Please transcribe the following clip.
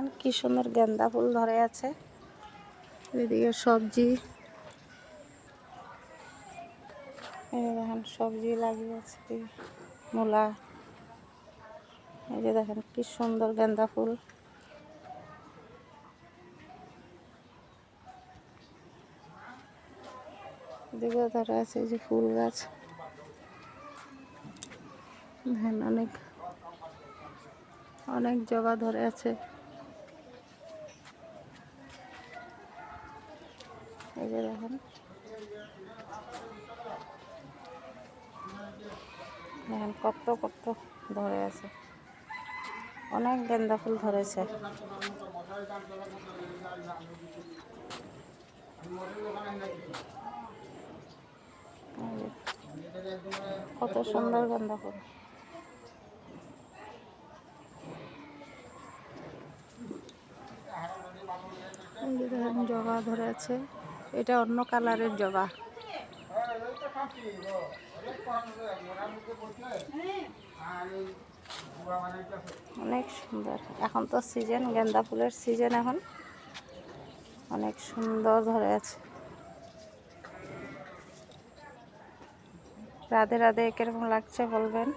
দেখেন কি সুন্দর গেন্দা ফুল ধরে আছে। এদিকে সবজি, এই দেখেন সবজি লাগিয়েছে, মূলা। এই যে দেখেন কি সুন্দর গেন্দা ফুল। এদিকে ধরে আছে এই যে ফুল গাছ, দেখেন অনেক অনেক জবা ধরে আছে। এই যে দেখেন দেখেন কত কত ধরে আছে, অনেক গেন্দা ফুল ধরেছে। কত সুন্দর গেন্দা ফুল। এই যে দেখেন জবা ধরে আছে, এটা অন্য কালারের জবা। অনেক সুন্দর, এখন তো সিজন, গেন্দা ফুলের সিজন এখন। অনেক সুন্দর ধরে আছে। রাধে রাধে, কিরকম লাগছে বলবেন।